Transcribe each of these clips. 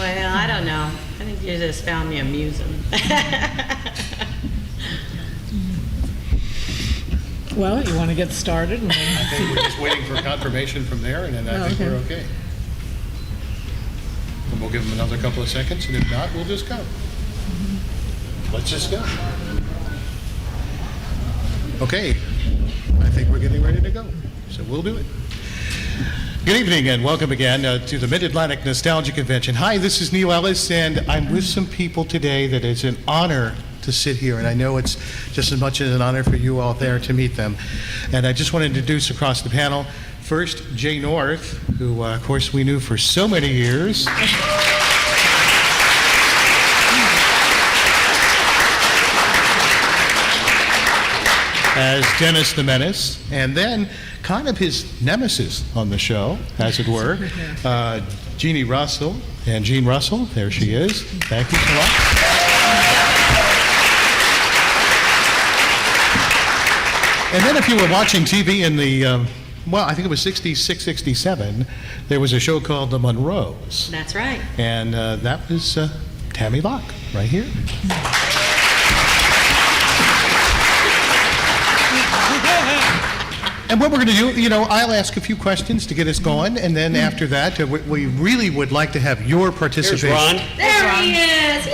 Well, I don't know. I think you just found me amusing. Well, you want to get started? And then I think we're just waiting for confirmation from there, and then I think we're okay. And we'll give them another couple of seconds, and if not, we'll just go. Let's just go. Okay, I think we're getting ready to go, so we'll do it. Good evening and welcome again to the Mid-Atlantic Nostalgia Convention. Hi, this is Neal Ellis, and I'm with some people today that it's an honor to sit here, and I know it's just as much as an honor for you all there to meet them. And I just want to introduce across the panel, first, Jay North, who, of course, we knew for so many years. As Dennis the Menace, and then kind of his nemesis on the show, as it were, Jeannie Russell, and Jeannie Russell, there she is. Thank you so much. And then if you were watching TV in the, well, I think it was 66, 67, there was a show called The Monroes. That's right. And that was Tammy Locke, right here. And what we're going to do, you know, I'll ask a few questions to get us going, and then after that, we really would like to have your participation. There's Ron. There he is!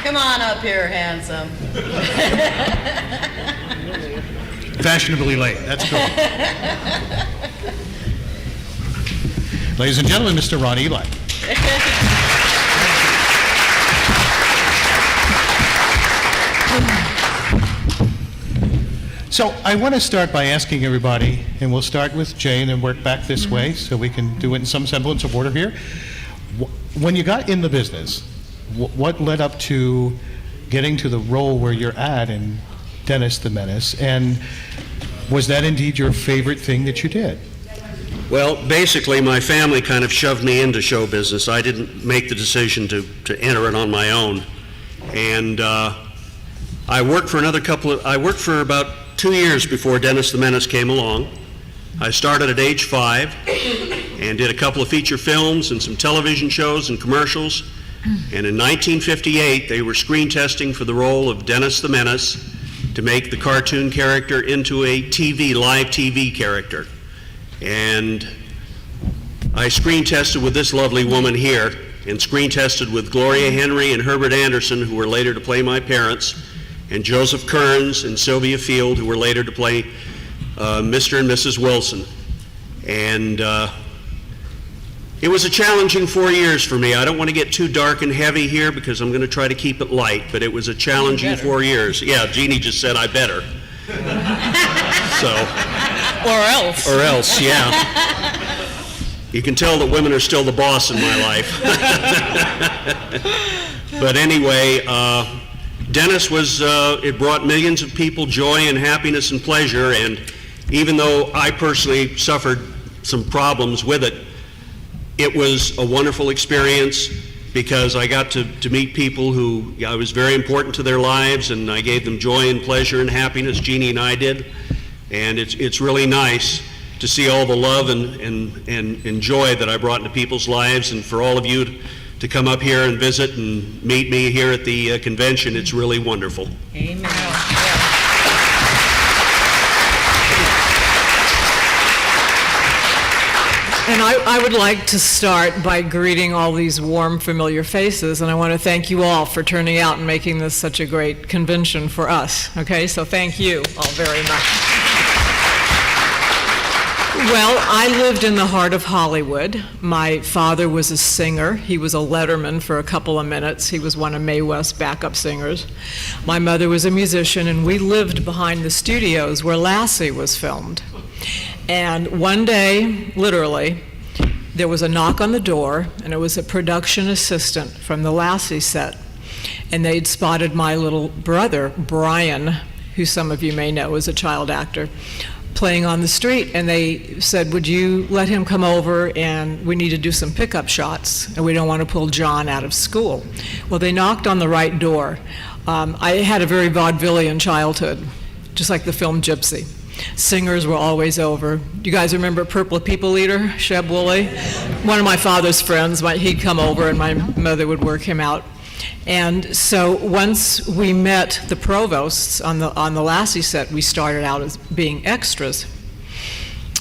Come on up here, handsome. Fashionably late, that's cool. Ladies and gentlemen, Mr. Ron Eli. So I want to start by asking everybody, and we'll start with Jane and work back this way so we can do it in some semblance of order here. When you got in the business, what led up to getting to the role where you're at in Dennis the Menace, and was that indeed your favorite thing that you did? Well, basically, my family kind of shoved me into show business. I didn't make the decision to enter it on my own. And I worked for about 2 years before Dennis the Menace came along. I started at age 5 and did a couple of feature films and some television shows and commercials. And in 1958, they were screen testing for the role of Dennis the Menace to make the cartoon character into a live TV character. And I screen tested with this lovely woman here, and screen tested with Gloria Henry and Herbert Anderson, who were later to play my parents, and Joseph Kearns and Sylvia Field, who were later to play Mr. and Mrs. Wilson. And it was a challenging 4 years for me. I don't want to get too dark and heavy here because I'm going to try to keep it light, but it was a challenging 4 years. Yeah, Jeannie just said I better. So. or else. Or else, yeah. You can tell that women are still the boss in my life. But anyway, Dennis it brought millions of people joy and happiness and pleasure, and even though I personally suffered some problems with it, it was a wonderful experience because I got to meet people who I was very important to their lives, and I gave them joy and pleasure and happiness, Jeannie and I did, and it's really nice to see all the love and joy that I brought into people's lives, and for all of you to come up here and visit and meet me here at the convention. It's really wonderful. Amen. And I would like to start by greeting all these warm, familiar faces, and I want to thank you all for turning out and making this such a great convention for us. Okay, so thank you all very much. Well, I lived in the heart of Hollywood. My father was a singer. He was a letterman for a couple of minutes. He was one of Mae West's backup singers. My mother was a musician, and we lived behind the studios where Lassie was filmed. And one day, literally, there was a knock on the door, and it was a production assistant from the Lassie set. And they'd spotted my little brother, Brian, who some of you may know is a child actor, playing on the street, and they said, would you let him come over, and we need to do some pickup shots, and we don't want to pull John out of school. Well, they knocked on the right door. I had a very vaudevillian childhood, just like the film Gypsy. Singers were always over. Do you guys remember Purple People Eater, Sheb Woolley? One of my father's friends, he'd come over and my mother would work him out. And so once we met the provosts on the Lassie set, we started out as being extras.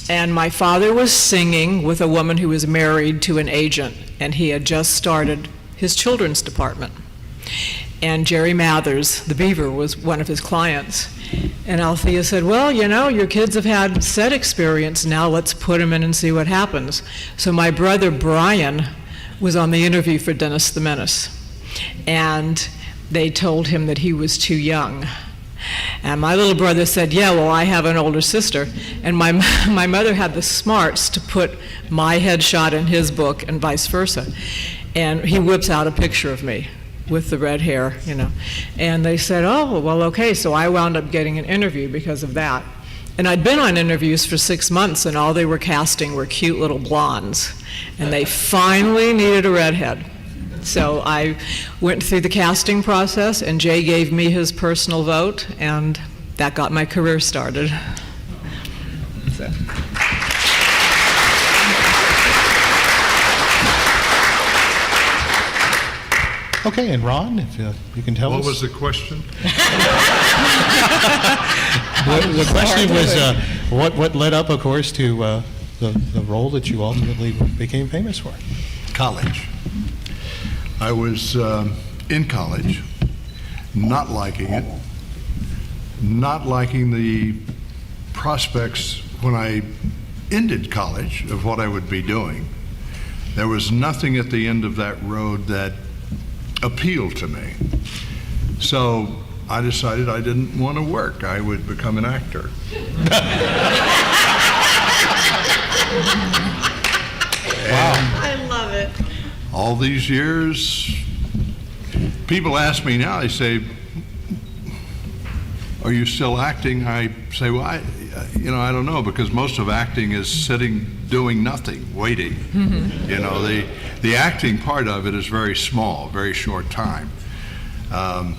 And my father was singing with a woman who was married to an agent, and he had just started his children's department. And Jerry Mathers, the Beaver, was one of his clients. And Althea said, well, you know, your kids have had set experience, now let's put them in and see what happens. So my brother Brian was on the interview for Dennis the Menace. And they told him that he was too young. And my little brother said, yeah, well, I have an older sister. And my mother had the smarts to put my headshot in his book and vice versa. And he whips out a picture of me with the red hair, you know. And they said, oh, well, okay. So I wound up getting an interview because of that. And I'd been on interviews for 6 months, and all they were casting were cute little blondes. And they finally needed a redhead. So I went through the casting process, and Jay gave me his personal vote, and that got my career started. So. Okay, and Ron, if you can tell us. What was the question? The question was what led up, of course, to the role that you ultimately became famous for? College. I was in college, not liking it, not liking the prospects when I ended college of what I would be doing. There was nothing at the end of that road that appealed to me. So I decided I didn't want to work. I would become an actor. I love it. All these years, people ask me now, they say, are you still acting? I say, well, I don't know, because most of acting is sitting, doing nothing, waiting. You know, the acting part of it is very small, very short time.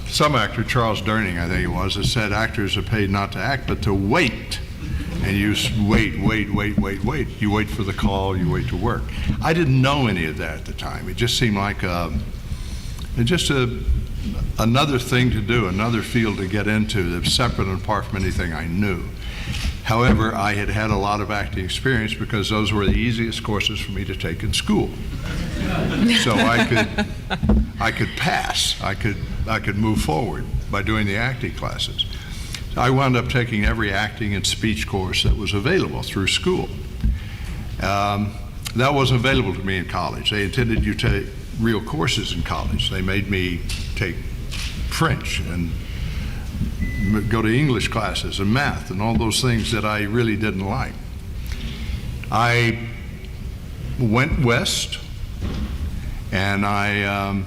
Some actor, Charles Durning, I think it was, has said actors are paid not to act, but to wait. And you wait. You wait for the call, you wait to work. I didn't know any of that at the time. It just seemed like another thing to do, another field to get into that's separate and apart from anything I knew. However, I had had a lot of acting experience because those were the easiest courses for me to take in school. So I could pass. I could move forward by doing the acting classes. I wound up taking every acting and speech course that was available through school. That wasn't available to me in college. They intended you to take real courses in college. They made me take French and go to English classes and math and all those things that I really didn't like. I went west, and I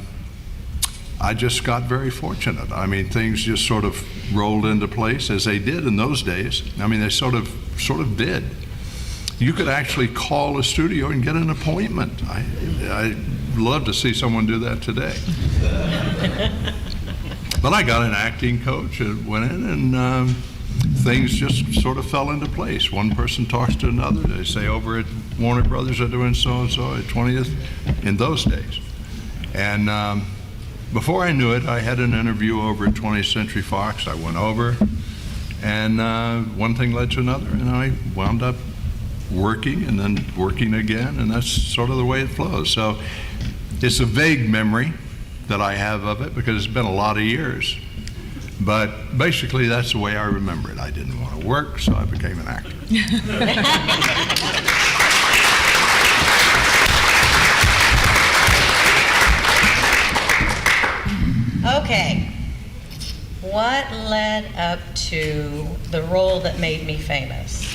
just got very fortunate. I mean, things just sort of rolled into place as they did in those days. I mean, they sort of did. You could actually call a studio and get an appointment. I'd love to see someone do that today. But I got an acting coach and went in, and things just sort of fell into place. One person talks to another. They say over at Warner Brothers are doing so-and-so at 20th in those days. And before I knew it, I had an interview over at 20th Century Fox. I went over, and one thing led to another, and I wound up working and then working again, and that's sort of the way it flows. So it's a vague memory that I have of it because it's been a lot of years. But basically, that's the way I remember it. I didn't want to work, so I became an actor. Okay. What led up to the role that made me famous?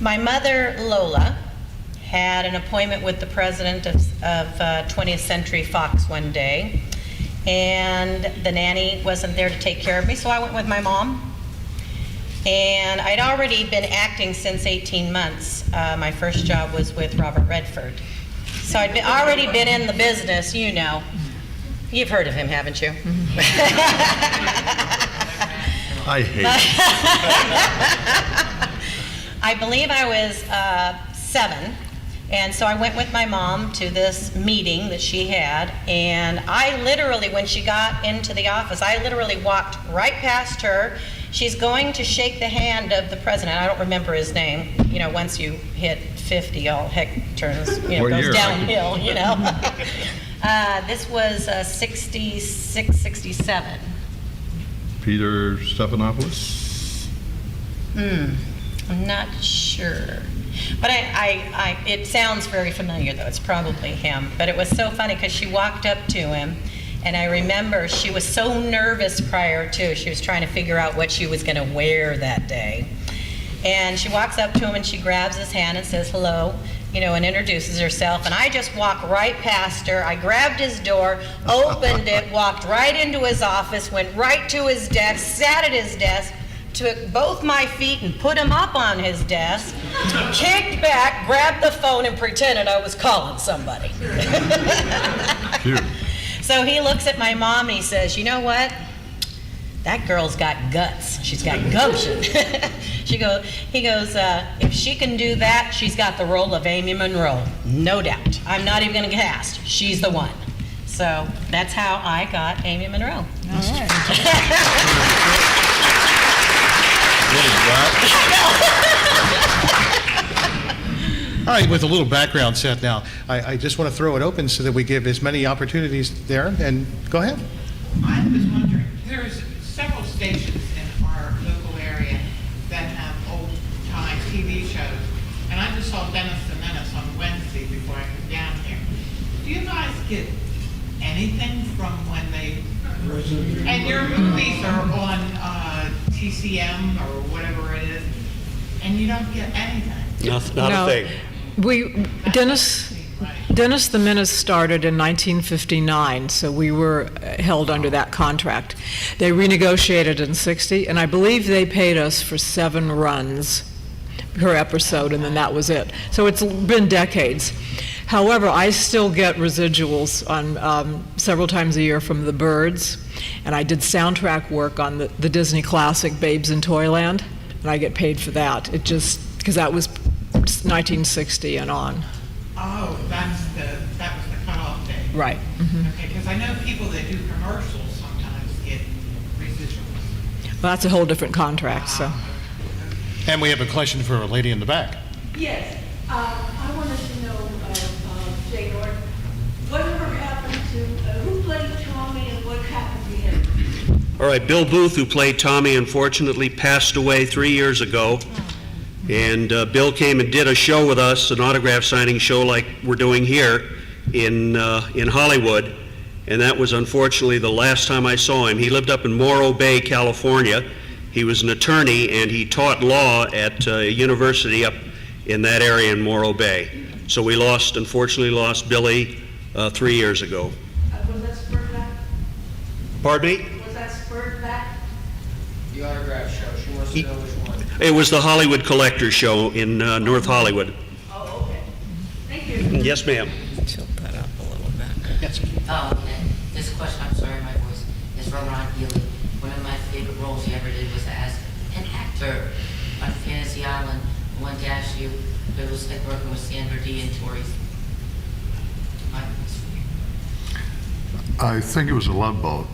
My mother, Lola, had an appointment with the president of 20th Century Fox one day, and the nanny wasn't there to take care of me, so I went with my mom. And I'd already been acting since 18 months. My first job was with Robert Redford. So I'd already been in the business, you know. You've heard of him, haven't you? I hate it. I believe I was 7, and so I went with my mom to this meeting that she had, and I literally, when she got into the office, I literally walked right past her. She's going to shake the hand of the president. I don't remember his name. You know, once you hit 50, all heck turns, goes downhill, This was 66, 67. Peter Stephanopoulos? I'm not sure. But it sounds very familiar, though. It's probably him. But it was so funny because she walked up to him, and I remember she was so nervous prior to. She was trying to figure out what she was going to wear that day. And she walks up to him, and she grabs his hand and says, hello, and introduces herself. And I just walked right past her. I grabbed his door, opened it, walked right into his office, went right to his desk, sat at his desk, took both my feet and put them up on his desk, kicked back, grabbed the phone, and pretended I was calling somebody. So he looks at my mom and he says, you know what? That girl's got guts. She's got gumption. He goes, if she can do that, she's got the role of Amy Monroe. No doubt. I'm not even going to cast. She's the one. So that's how I got Amy Monroe. All right. All right, with a little background set now, I just want to throw it open so that we give as many opportunities there, and go ahead. I was wondering, there's several stations in our local area that have old-time TV shows, and I just saw Menace the Menace on Wednesday before I came down here. Do you guys get anything from when they, and your movies are on TCM or whatever it is, and you don't get anything? Not a thing. Dennis the Menace started in 1959, so we were held under that contract. They renegotiated in 60, and I believe they paid us for 7 runs per episode, and then that was it. So it's been decades. However, I still get residuals on several times a year from the Birds, and I did soundtrack work on the Disney classic Babes in Toyland, and I get paid for that. It just, because that was 1960 and on. Oh, that was the cutoff day. Right. Mm-hmm. Okay, because I know people that do commercials sometimes get residuals. Well, that's a whole different contract, so. And we have a question for a lady in the back. Yes, I wanted to know, Jay Norton, whatever happened to, who played Tommy and what happened to him? All right, Bill Booth, who played Tommy, unfortunately passed away 3 years ago. And Bill came and did a show with us, an autograph signing show like we're doing here in Hollywood. And that was unfortunately the last time I saw him. He lived up in Morro Bay, California. He was an attorney and he taught law at a university up in that area in Morro Bay. So we unfortunately lost Billy 3 years ago. Was that spurred back? Pardon me? Was that spurred back? The autograph show, she wants to know which one. It was the Hollywood Collectors Show in North Hollywood. Oh, okay. Thank you. Yes, ma'am. Tilt that up a little bit. Yes. And this question, I'm sorry, my voice, is from Ron Healy. One of my favorite roles he ever did was as an actor on Fantasy Island. I wanted to ask you, it was like working with Sandra Dee and Tori's. I think it was a Love Boat.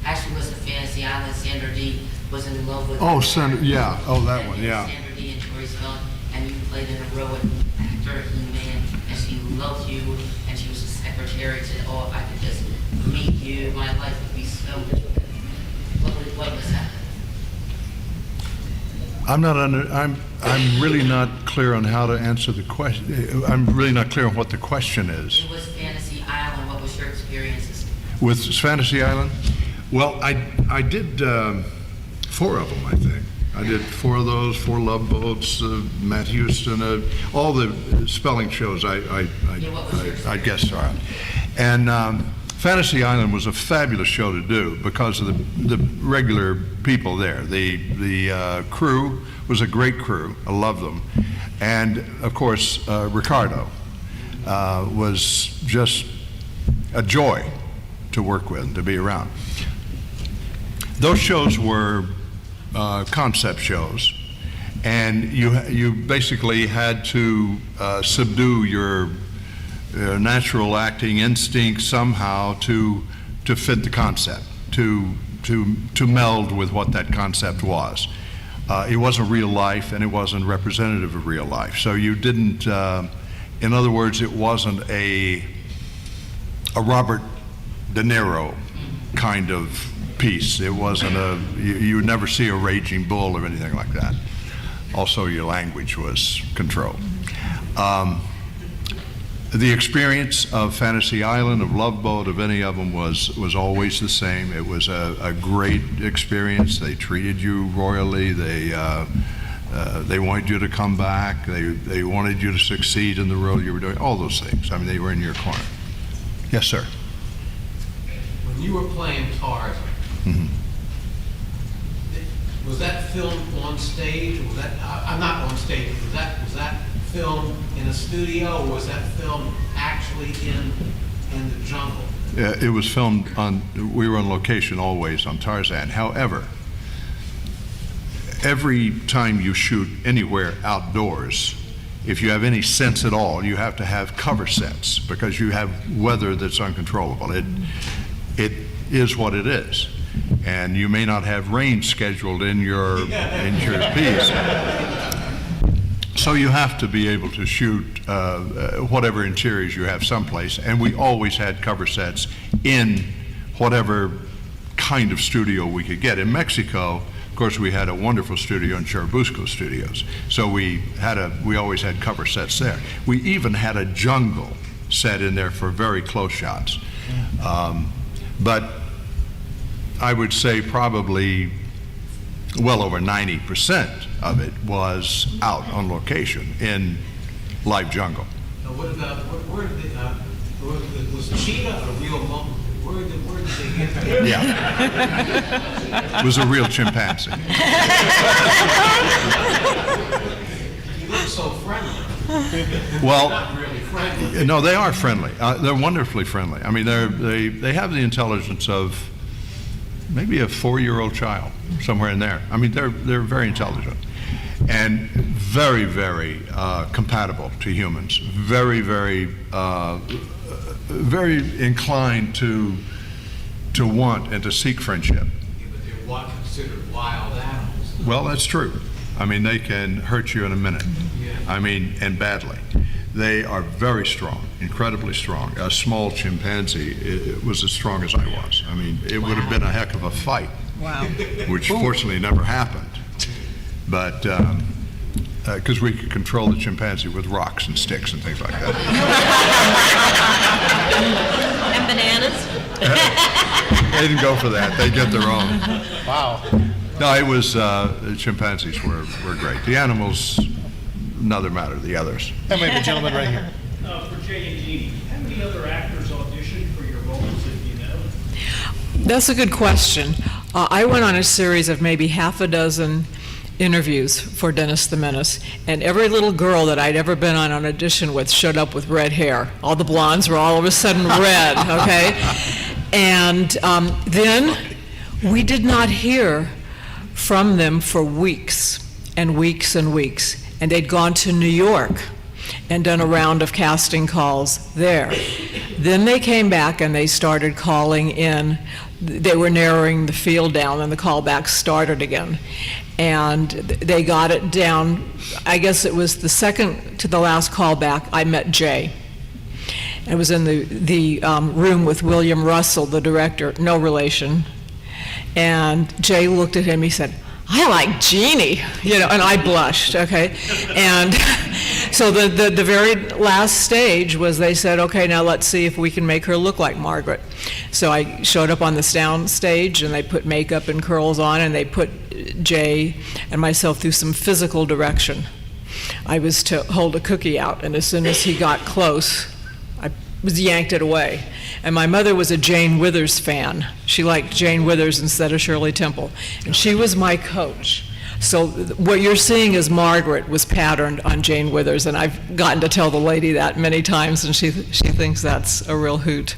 Actually, it was a Fantasy Island. Sandra Dee was in love with. Oh, yeah. Oh, that one, yeah. Sandra Dee and Tori's film, and you played an heroic actor, He-Man, and she loved you, and she was a secretary. Said, "Oh, if I could just meet you, my life would be so much better." What was that? I'm really not clear on how to answer the question. I'm really not clear on what the question is. It was Fantasy Island. What was your experiences? With Fantasy Island? Well, I did 4 of them, I think. I did 4 of those, 4 Love Boats, Matt Houston, all the spelling shows I guessed on. And Fantasy Island was a fabulous show to do because of the regular people there. The crew was a great crew. I love them. And, of course, Ricardo was just a joy to work with and to be around. Those shows were concept shows, and you basically had to subdue your natural acting instinct somehow to fit the concept, to meld with what that concept was. It wasn't real life, and it wasn't representative of real life. So you didn't, in other words, it wasn't a Robert De Niro kind of piece. It wasn't you would never see a raging bull or anything like that. Also, your language was controlled. The experience of Fantasy Island, of Love Boat, of any of them was always the same. It was a great experience. They treated you royally. They wanted you to come back. They wanted you to succeed in the role you were doing. All those things. I mean, they were in your corner. Yes, sir. When you were playing Tarzan, was that filmed on stage? Was that I'm not on stage. Was that filmed in a studio, or was that filmed actually in the jungle? It was filmed we were on location always on Tarzan. However, every time you shoot anywhere outdoors, if you have any sense at all, you have to have cover sets because you have weather that's uncontrollable. It is what it is. And you may not have rain scheduled in your piece. So you have to be able to shoot whatever interiors you have someplace, and we always had cover sets in whatever kind of studio we could get. In Mexico, of course, we had a wonderful studio in Churubusco Studios, so we always had cover sets there. We even had a jungle set in there for very close shots. But I would say probably well over 90% of it was out on location in live jungle. Now, what about was Cheetah a real monkey? Where did they get that? Yeah, it was a real chimpanzee. He looks so friendly. Well, Not really friendly. no, they are friendly. They're wonderfully friendly. I mean, they have the intelligence of maybe a 4-year-old child, somewhere in there. I mean, they're very intelligent and very, very compatible to humans. Very, very, very inclined to want and to seek friendship. Yeah, but they're considered wild animals. Well, that's true. I mean, they can hurt you in a minute. Yeah. I mean, and badly. They are very strong, incredibly strong. A small chimpanzee it was as strong as I was. I mean, it would have been a heck of a fight. Wow. Which fortunately never happened. But, because we could control the chimpanzee with rocks and sticks and things like that. And bananas? They didn't go for that. They get their own. Wow. No, it was, the chimpanzees were great. The animals, another matter, the others. And we have a gentleman right here. For Jay and Jeannie, how many other actors auditioned for your roles, if you know? That's a good question. I went on a series of maybe half a dozen interviews for Dennis the Menace, and every little girl that I'd ever been on an audition with showed up with red hair. All the blondes were all of a sudden red, okay? And then we did not hear from them for weeks and weeks and weeks. And they'd gone to New York and done a round of casting calls there. Then they came back and they started calling in. They were narrowing the field down and the callbacks started again. And they got it down, I guess it was the second to the last callback, I met Jay. I was in the room with William Russell, the director, no relation. And Jay looked at him, he said, "I like Jeannie," and I blushed, okay? And so the very last stage was they said, okay, now let's see if we can make her look like Margaret. So I showed up on the sound stage and they put makeup and curls on and they put Jay and myself through some physical direction. I was to hold a cookie out, and as soon as he got close, I was yanked it away. And my mother was a Jane Withers fan. She liked Jane Withers instead of Shirley Temple. And she was my coach. So what you're seeing is Margaret was patterned on Jane Withers, and I've gotten to tell the lady that many times, and she thinks that's a real hoot.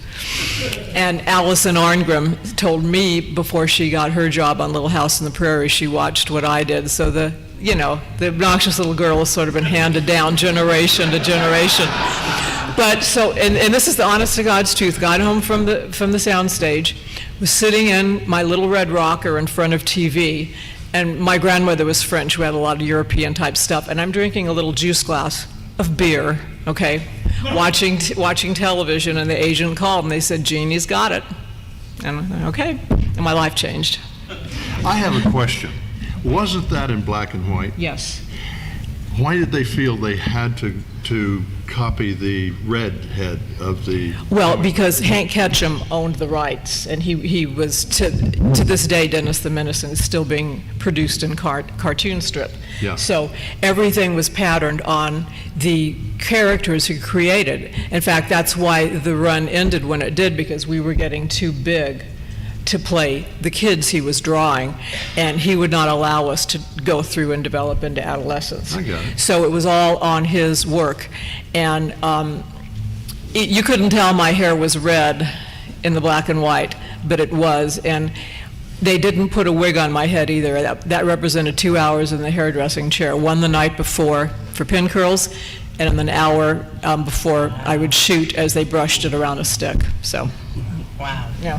And Allison Arngrim told me before she got her job on Little House on the Prairie, she watched what I did. So the obnoxious little girl has sort of been handed down generation to generation. But so, and this is the honest to God's truth, got home from the sound stage, was sitting in my little red rocker in front of TV, and my grandmother was French. We had a lot of European type stuff, and I'm drinking a little juice glass of beer, okay, watching television, and the agent called and they said, Jeannie's got it. And I thought, okay, and my life changed. I have a question. Wasn't that in black and white? Yes. Why did they feel they had to copy the red head of the... Well, because Hank Ketchum owned the rights, and he was, to this day, Dennis the Menace is still being produced in cartoon strip. Yeah. So everything was patterned on the characters he created. In fact, that's why the run ended when it did, because we were getting too big to play the kids he was drawing, and he would not allow us to go through and develop into adolescence. I got it. So it was all on his work, and you couldn't tell my hair was red in the black and white, but it was, and they didn't put a wig on my head either. That represented 2 hours in the hairdressing chair, one the night before for pin curls, and then an hour before I would shoot as they brushed it around a stick. So. Wow. Yeah.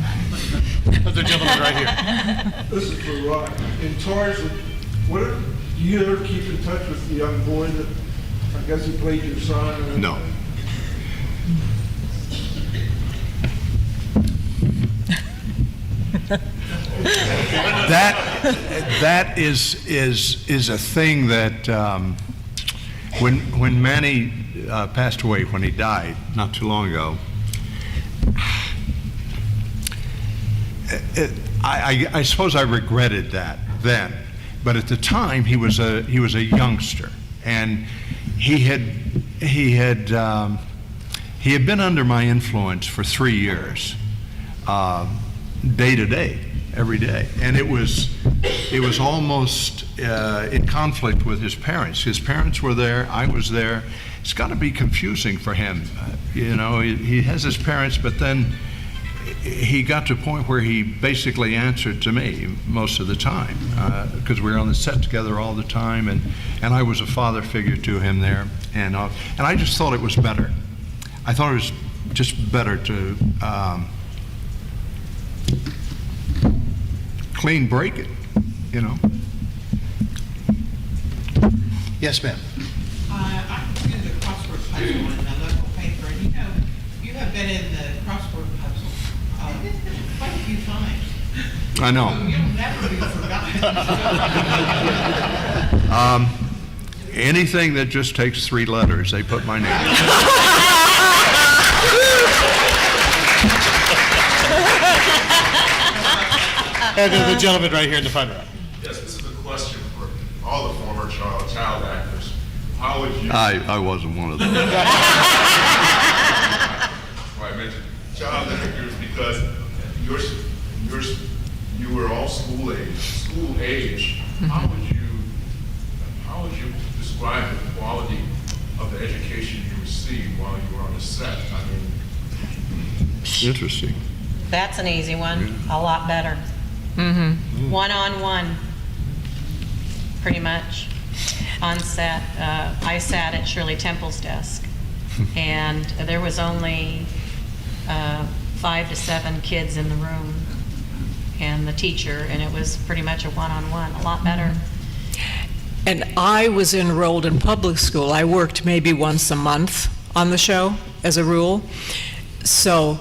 The gentleman right here. This is for Ron. In Tarzan, do you ever keep in touch with the young boy that, I guess he played your son? Or No. That is a thing that when Manny passed away, when he died not too long ago, I suppose I regretted that then, but at the time he was a youngster, and he had been under my influence for 3 years, day to day, every day, and it was almost in conflict with his parents. His parents were there, I was there. It's got to be confusing for him, He has his parents, but then he got to a point where he basically answered to me most of the time, because we were on the set together all the time, and I was a father figure to him there, and I just thought it was better. I thought it was just better to clean break it, Yes, ma'am. I do the crossword puzzle in the local paper, and you have been in the crossword puzzle quite a few times. I know. So you'll never be forgotten. Anything that just takes 3 letters, they put my name. And the gentleman right here in the front row. Yes, this is a question for all the former child actors. How would you... I wasn't one of them. Well, I mentioned child actors because you were all school age. How would you describe the quality of the education you received while you were on the set? I mean, Interesting. That's an easy one, a lot better. Mm-hmm. One-on-one, pretty much, on set. I sat at Shirley Temple's desk, and there was only 5 to 7 kids in the room, and the teacher, and it was pretty much a one-on-one, a lot better. And I was enrolled in public school. I worked maybe once a month on the show, as a rule. So,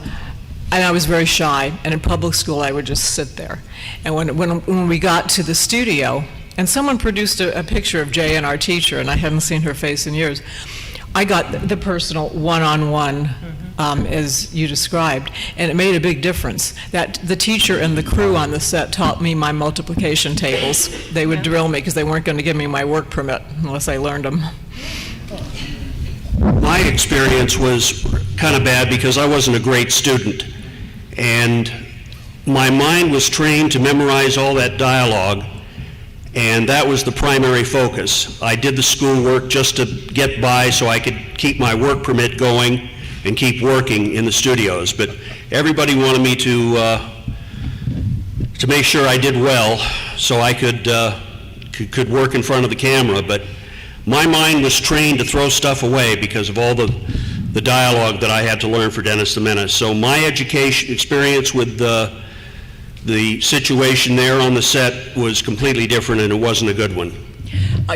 and I was very shy, and in public school I would just sit there. And when we got to the studio, and someone produced a picture of Jay and our teacher, and I hadn't seen her face in years, I got the personal one-on-one, as you described, and it made a big difference. That the teacher and the crew on the set taught me my multiplication tables. They would drill me because they weren't going to give me my work permit unless I learned them. My experience was kind of bad because I wasn't a great student, and my mind was trained to memorize all that dialogue, And that was the primary focus. I did the schoolwork just to get by so I could keep my work permit going and keep working in the studios. But everybody wanted me to make sure I did well so I could work in front of the camera. But my mind was trained to throw stuff away because of all the dialogue that I had to learn for Dennis the Menace. So my education experience with the situation there on the set was completely different, and it wasn't a good one.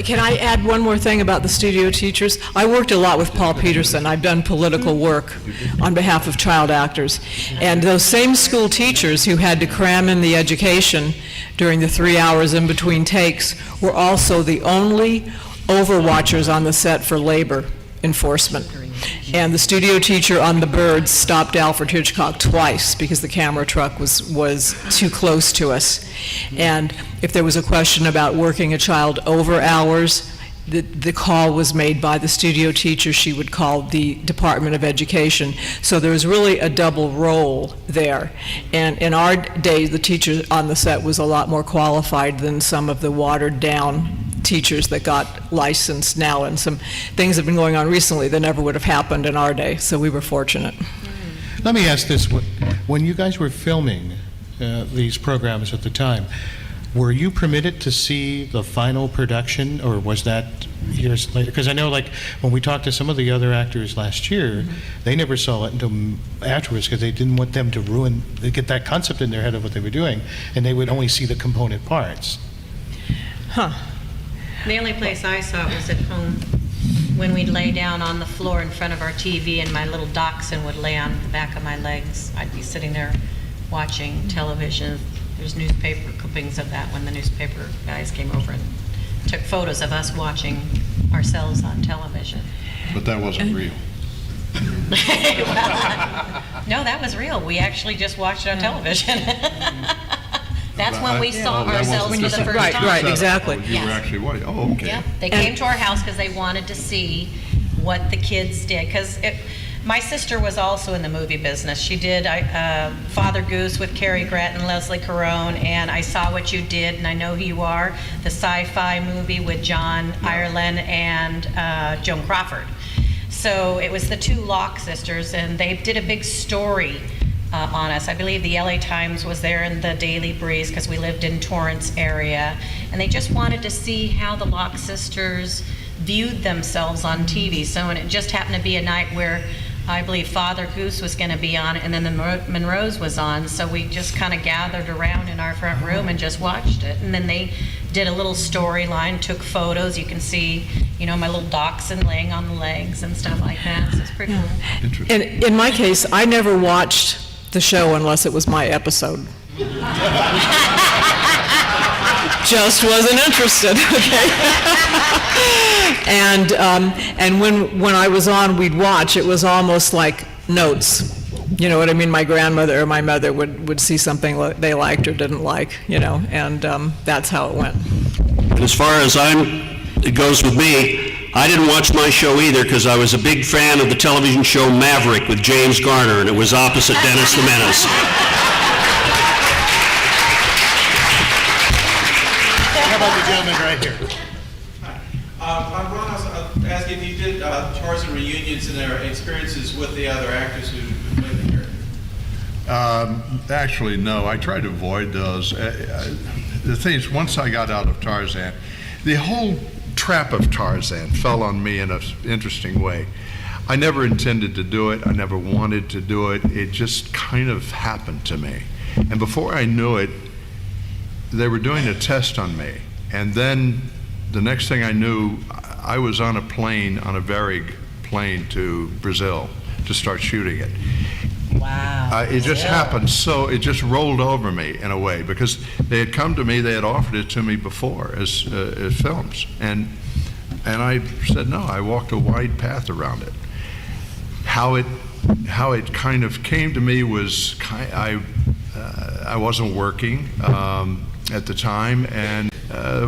Can I add one more thing about the studio teachers? I worked a lot with Paul Peterson. I've done political work on behalf of child actors. And those same school teachers who had to cram in the education during the 3 hours in between takes were also the only overwatchers on the set for labor enforcement. And the studio teacher on The Birds stopped Alfred Hitchcock twice because the camera truck was too close to us. And if there was a question about working a child over hours, the call was made by the studio teacher. She would call the Department of Education. So there was really a double role there. And in our day, the teacher on the set was a lot more qualified than some of the watered down teachers that got licensed now, and some things have been going on recently that never would have happened in our day, so we were fortunate. Let me ask this. When you guys were filming these programs at the time, were you permitted to see the final production, or was that years later? Because I know, like, when we talked to some of the other actors last year, they never saw it until afterwards because they didn't want them to they get that concept in their head of what they were doing, and they would only see the component parts. Huh. The only place I saw it was at home, when we'd lay down on the floor in front of our TV and my little dachshund would lay on the back of my legs. I'd be sitting there watching television. There's newspaper clippings of that when the newspaper guys came over and took photos of us watching ourselves on television. But that wasn't real. No, that was real. We actually just watched it on television. That's when we saw ourselves for the first time. Right, exactly. You were actually watching. Oh, okay. Yeah, they came to our house because they wanted to see what the kids did. Because my sister was also in the movie business. She did Father Goose with Cary Grant and Leslie Caron, and I Saw What You Did, and I Know Who You Are, the sci-fi movie with John Ireland and Joan Crawford. So it was the two Locke sisters, and they did a big story on us. I believe the LA Times was there in the Daily Breeze because we lived in Torrance area, and they just wanted to see how the Locke sisters viewed themselves on TV. So, and it just happened to be a night where I believe Father Goose was going to be on, and then the Monroes was on, so we just kind of gathered around in our front room and just watched it. And then they did a little storyline, took photos. You can see, you know, my little dachshund laying on the legs and stuff like that. So it's pretty cool. And in my case, I never watched the show unless it was my episode. Just wasn't interested, okay? And when I was on, we'd watch. It was almost like notes. You know what I mean? My grandmother or my mother would see something they liked or didn't like, you know, and that's how it went. And as far as it goes with me, I didn't watch my show either because I was a big fan of the television show Maverick with James Garner, and it was opposite Dennis the Menace. How about the gentleman right here? Ron, I was asking if you did Tarzan reunions and their experiences with the other actors who played the character. Actually, no. I try to avoid those. The thing is, once I got out of Tarzan, the whole trap of Tarzan fell on me in an interesting way. I never intended to do it. I never wanted to do it. It just kind of happened to me. And before I knew it, they were doing a test on me. And then the next thing I knew, I was on a plane, on a Varig plane to Brazil to start shooting it. Wow. It just happened, so it just rolled over me in a way, because they had come to me, they had offered it to me before as films, and I said no. I walked a wide path around it. How it kind of came to me was I wasn't working at the time, and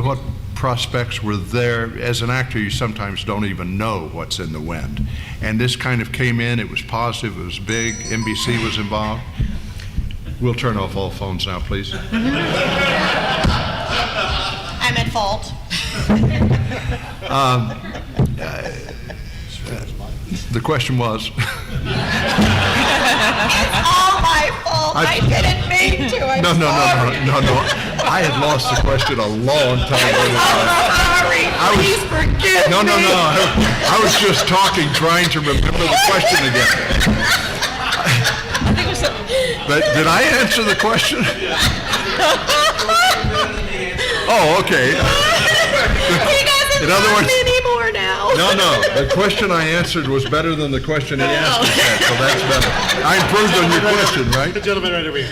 what prospects were there. As an actor, you sometimes don't even know what's in the wind. And this kind of came in, it was positive, it was big, NBC was involved. We'll turn off all phones now, please. I'm at fault. The question was, It's all my fault. I didn't mean to. I'm no. sorry. I had lost the question a long time ago. Sorry. Please forgive me. No. I was just talking, trying to remember the question again. But did I answer the question? Oh, okay. He doesn't love me anymore now. No. The question I answered was better than the question he asked me, so that's better. I improved on your question, right? The gentleman right over here.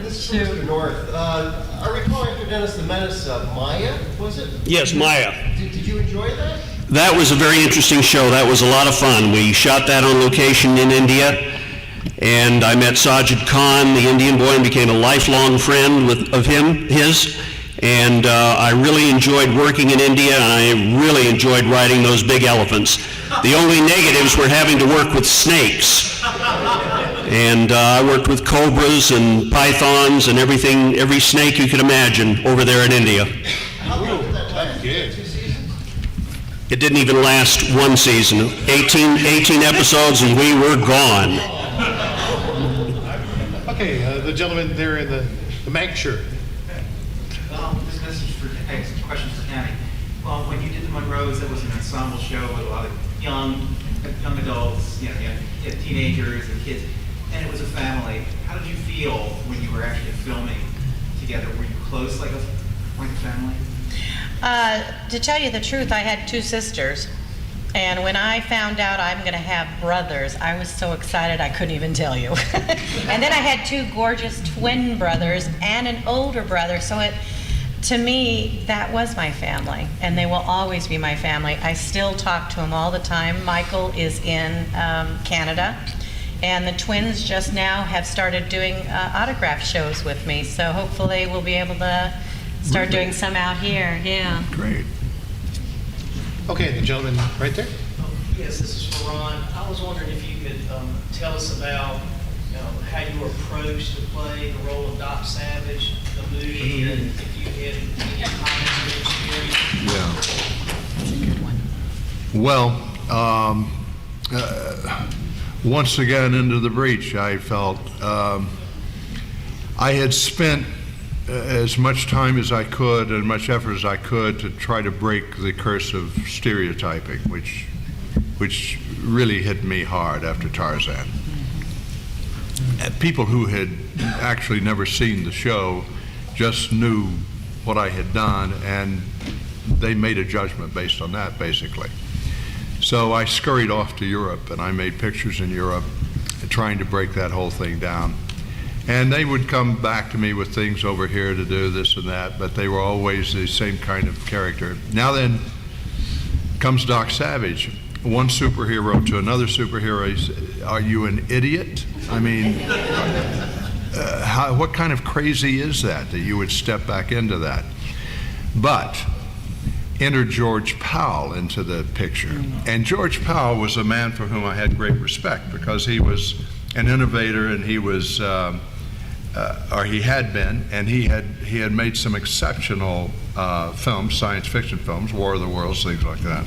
This is Mr. North. I recall after Dennis the Menace, Maya, was it? Yes, Maya. Did you enjoy that? That was a very interesting show. That was a lot of fun. We shot that on location in India, and I met Sajid Khan, the Indian boy, and became a lifelong friend of his. And I really enjoyed working in India, and I really enjoyed riding those big elephants. The only negatives were having to work with snakes. And I worked with cobras and pythons and everything, every snake you could imagine over there in India. How long did that last? 2 seasons? It didn't even last one season. 18 episodes and we were gone. Okay, the gentleman there in the MANC shirt. This message for question for Tammy. Well, when you did the Monroes, it was an ensemble show with a lot of young adults, you had teenagers and kids, and it was a family. How did you feel when you were actually filming together? Were you close like a family? To tell you the truth, I had 2 sisters. And when I found out I'm going to have brothers, I was so excited I couldn't even tell you. And then I had 2 gorgeous twin brothers and an older brother. So to me, that was my family, and they will always be my family. I still talk to them all the time. Michael is in Canada, and the twins just now have started doing autograph shows with me. So hopefully we'll be able to start doing some out here. Yeah. Great. Okay, the gentleman right there. Yes, this is for Ron. I was wondering if you could tell us about how you were approached to play the role of Doc Savage, the movie, and if you had any comments or experience. Yeah. Well, once again into the breach, I felt I had spent as much time as I could and much effort as I could to try to break the curse of stereotyping, which really hit me hard after Tarzan. People who had actually never seen the show just knew what I had done, and they made a judgment based on that, basically. So I scurried off to Europe, and I made pictures in Europe trying to break that whole thing down. And they would come back to me with things over here to do this and that, but they were always the same kind of character. Now then comes Doc Savage, one superhero to another superhero. He said, "Are you an idiot? I mean, what kind of crazy is that you would step back into that?" But enter George Powell into the picture. And George Powell was a man for whom I had great respect because he was an innovator, and he was, or he had been, and he had made some exceptional films, science fiction films, War of the Worlds, things like that.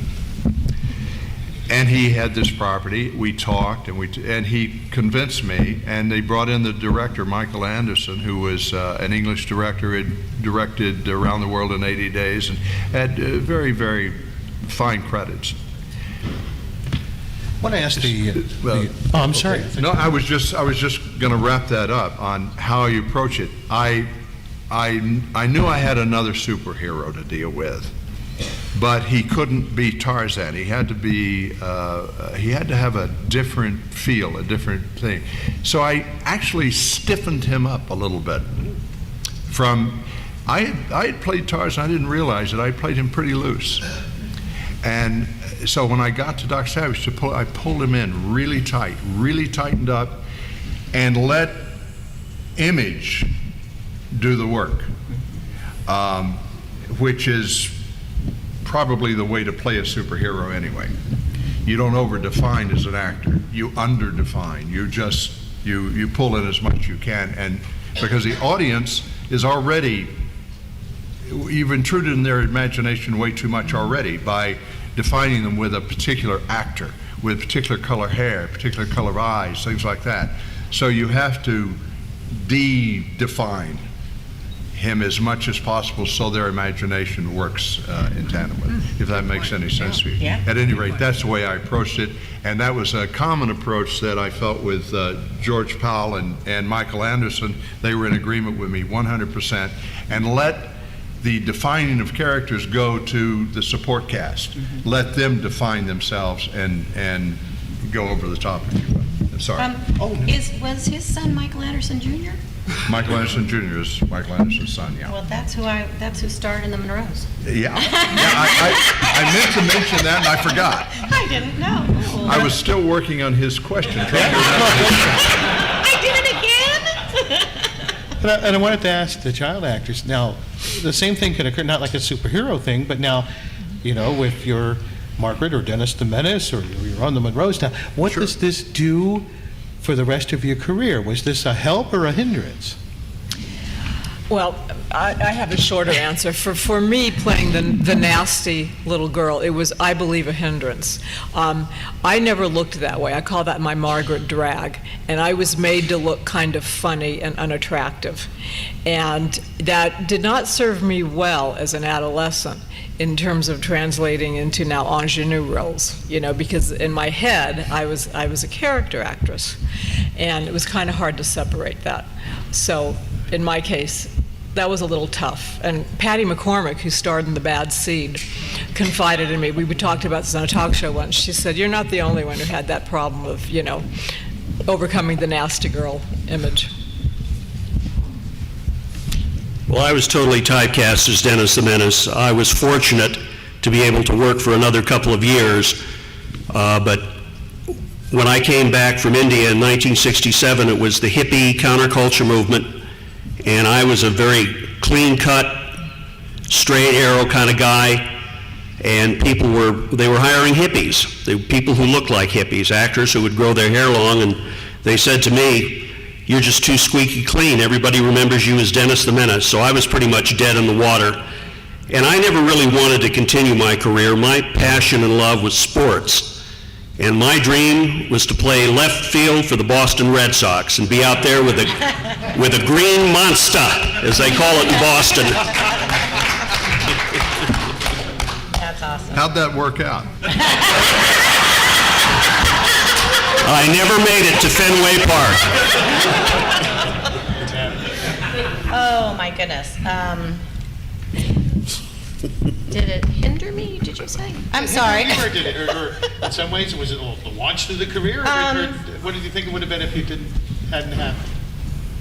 And he had this property. We talked, and he convinced me, and they brought in the director, Michael Anderson, who was an English director, had directed Around the World in 80 Days, and had very, very fine credits. I want to ask oh, I'm sorry. No, I was just going to wrap that up on how you approach it. I knew I had another superhero to deal with, but he couldn't be Tarzan. He had to be. He had to have a different feel, a different thing. So I actually stiffened him up a little bit. I had played Tarzan. I didn't realize it. I played him pretty loose, and so when I got to Doc Savage, I pulled him in really tight, really tightened up, and let image do the work, which is probably the way to play a superhero anyway. You don't over-define as an actor. You under-define. You pull in as much as you can, and because the audience is already you've intruded in their imagination way too much already by defining them with a particular actor, with particular color hair, particular color eyes, things like that. So you have to define him as much as possible so their imagination works in tandem with it, if that makes any sense to you. Yeah. At any rate, that's the way I approached it, and that was a common approach that I felt with George Powell and Michael Anderson. They were in agreement with me 100%, and let the defining of characters go to the support cast. Let them define themselves and go over the top, if you will. I'm sorry. Was his son Michael Anderson Jr.? Michael Anderson Jr. is Michael Anderson's son, yeah. Well, that's who starred in the Monroes. Yeah, I meant to mention that and I forgot. I didn't know. I was still working on his question. I did it again? And I wanted to ask the child actors, now, the same thing can occur, not like a superhero thing, but now, if you're Margaret or Dennis the Menace or you're on the Monroes now, what does this do for the rest of your career? Was this a help or a hindrance? Well, I have a shorter answer. For me, playing the nasty little girl, it was, I believe, a hindrance. I never looked that way. I call that my Margaret drag. And I was made to look kind of funny and unattractive. And that did not serve me well as an adolescent in terms of translating into now ingenue roles, because in my head, I was a character actress. And it was kind of hard to separate that. So in my case, that was a little tough. And Patty McCormick, who starred in The Bad Seed, confided in me. We talked about this on a talk show once. She said, "You're not the only one who had that problem of, overcoming the nasty girl image." Well, I was totally typecast as Dennis the Menace. I was fortunate to be able to work for another couple of years, but when I came back from India in 1967, it was the hippie counterculture movement, and I was a very clean-cut, straight arrow kind of guy, and they were hiring hippies. They were people who looked like hippies, actors who would grow their hair long, and they said to me, "You're just too squeaky clean. Everybody remembers you as Dennis the Menace." So I was pretty much dead in the water. And I never really wanted to continue my career. My passion and love was sports. And my dream was to play left field for the Boston Red Sox and be out there with a green monster, as they call it in Boston. That's awesome. How'd that work out? I never made it to Fenway Park. Oh, my goodness. Did it hinder me, did you say? I'm sorry. Or did it, or in some ways, was it the launch to the career? Or what did you think it would have been if you hadn't happened?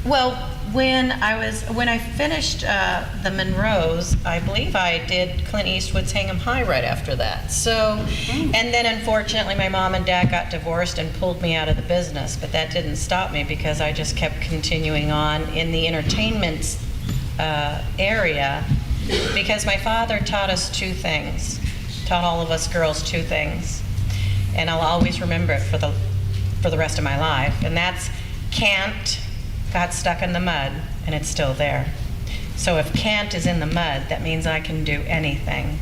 Well, when I finished the Monroes, I believe I did Clint Eastwood's Hang 'em High right after that. So, and then unfortunately my mom and dad got divorced and pulled me out of the business, but that didn't stop me because I just kept continuing on in the entertainment area, because my father taught us two things, taught all of us girls two things, and I'll always remember it for the rest of my life, and that's can't got stuck in the mud, and it's still there. So if can't is in the mud, that means I can do anything.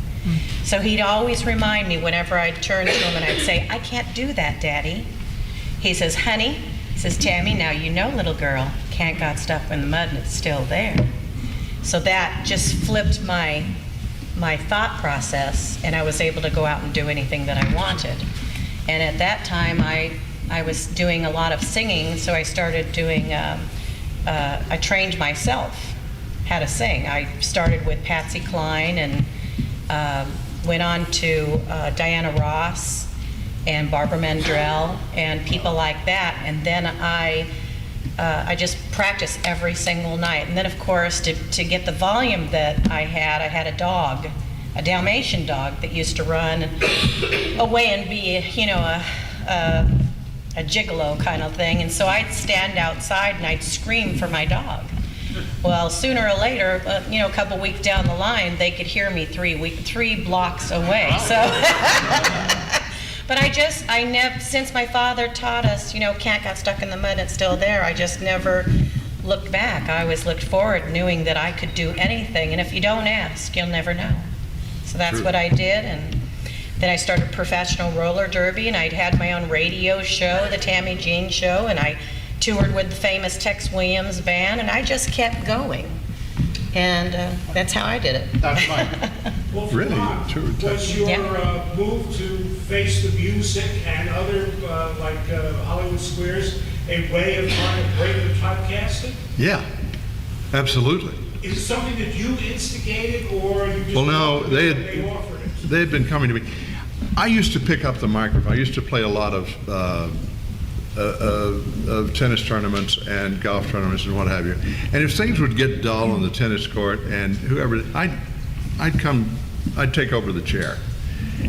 So he'd always remind me whenever I'd turn to him and I'd say, "I can't do that, Daddy." He says, "Honey," he says, "Tammy, now you know, little girl, can't got stuck in the mud and it's still there." So that just flipped my thought process, and I was able to go out and do anything that I wanted. And at that time, I was doing a lot of singing, so I started doing, I trained myself how to sing. I started with Patsy Cline and went on to Diana Ross and Barbara Mandrell and people like that. And then I just practiced every single night. And then, of course, to get the volume that I had a dog, a Dalmatian dog that used to run away and be, a gigolo kind of thing. And so I'd stand outside and I'd scream for my dog. Well, sooner or later, a couple weeks down the line, they could hear me 3 blocks away. So, but I never, since my father taught us, can't got stuck in the mud, it's still there, I just never looked back. I always looked forward, knowing that I could do anything. And if you don't ask, you'll never know. So that's what I did. And then I started professional roller derby, and I'd had my own radio show, the Tammy Jean Show, and I toured with the famous Tex Williams Band, and I just kept going. And that's how I did it. That's right. Well, Really? was your move to face the music and other Hollywood squares a way of trying to break the typecasting? Yeah, absolutely. Is it something that you instigated, or you just Well, no, they offered it? had been coming to me. I used to pick up the microphone. I used to play a lot of tennis tournaments and golf tournaments and what have you. And if things would get dull on the tennis court, and whoever, I'd take over the chair,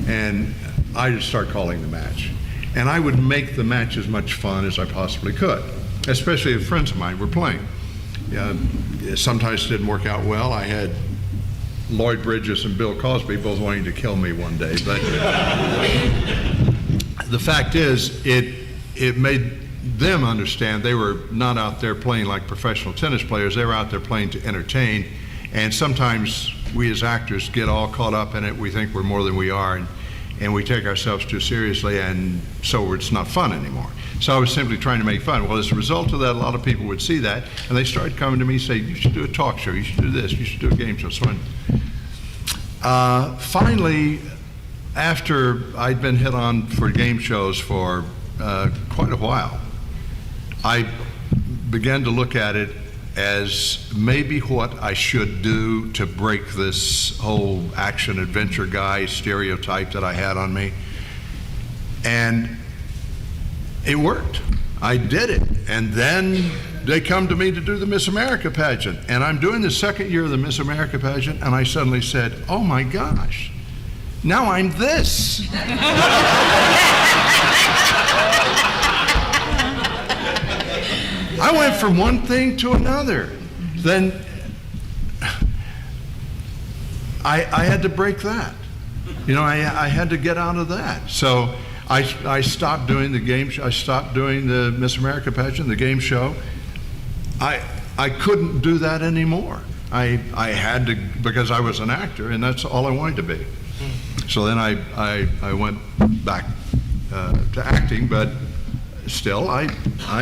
and I'd start calling the match. And I would make the match as much fun as I possibly could, especially if friends of mine were playing. Sometimes it didn't work out well. I had Lloyd Bridges and Bill Cosby both wanting to kill me one day, but the fact is, it made them understand they were not out there playing like professional tennis players. They were out there playing to entertain, and sometimes we as actors get all caught up in it. We think we're more than we are, and we take ourselves too seriously, and so it's not fun anymore. So I was simply trying to make fun. Well, as a result of that, a lot of people would see that, and they started coming to me and say, you should do a talk show, you should do this, you should do a game show. So finally, after I'd been hit on for game shows for quite a while, I began to look at it as maybe what I should do to break this whole action-adventure guy stereotype that I had on me. And it worked. I did it. And then they come to me to do the Miss America pageant. And I'm doing the second year of the Miss America pageant, and I suddenly said, oh my gosh, now I'm this. I went from one thing to another. Then I had to break that. I had to get out of that. So I stopped doing the game show. I stopped doing the Miss America pageant, the game show. I couldn't do that anymore. I had to, because I was an actor, and that's all I wanted to be. So then I went back to acting, but still, I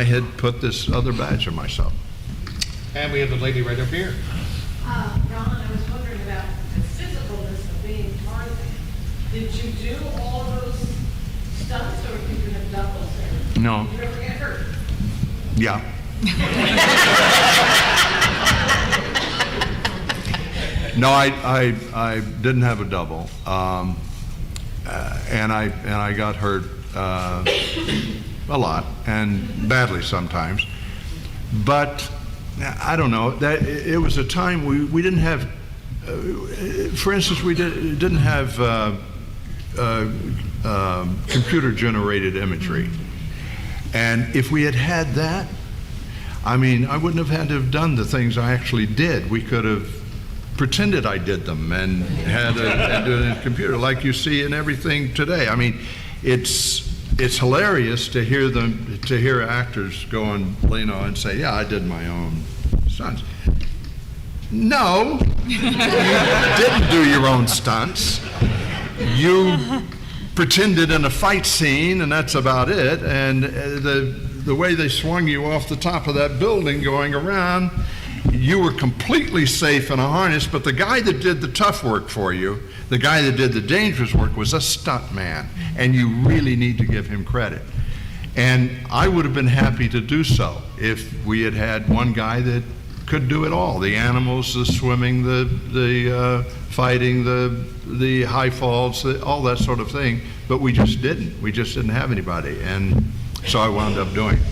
had put this other badge on myself. And we have the lady right over here. Ron, I was wondering about the physicalness of being Tarzan. Did you do all those stunts, or did you have doubles there? No. Did you ever get hurt? Yeah. No, I didn't have a double, and I got hurt a lot and badly sometimes. But I don't know. That it was a time we didn't have. For instance, we didn't have computer-generated imagery, and if we had had that, I mean, I wouldn't have had to have done the things I actually did. We could have pretended I did them and had do it in a computer, like you see in everything today. I mean, it's hilarious to hear actors go on, and say, "Yeah, I did my own stunts." No, you didn't do your own stunts. You pretended in a fight scene, and that's about it. And the way they swung you off the top of that building going around, you were completely safe in a harness, but the guy that did the tough work for you, the guy that did the dangerous work, was a stunt man, and you really need to give him credit. And I would have been happy to do so if we had had one guy that could do it all: the animals, the swimming, the fighting, the high falls, all that sort of thing. But we just didn't. We just didn't have anybody, and so I wound up doing it.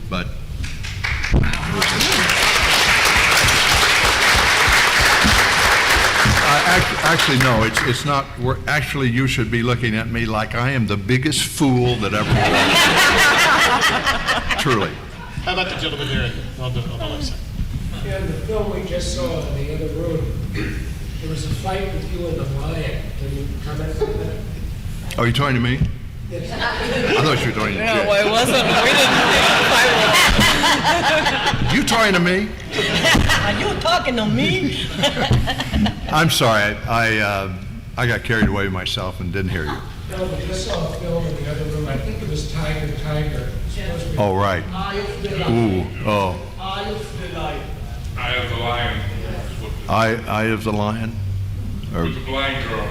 But actually, no, it's not. Actually, you should be looking at me like I am the biggest fool that ever was. Truly. How about the gentleman there on the left side? Yeah, in the film we just saw in the other room, there was a fight with you and the lion. Can you comment on that? Are you talking to me? I thought you were doing No, it wasn't. We didn't. You talking to me? Are you talking to me? I'm sorry. I got carried away myself and didn't hear you. No, but just saw a film in the other room. I think it was Tiger. Oh, right. Ooh, oh. Eye of the Lion. Eye of the Lion. Eye of the Lion? Or, With the blind girl.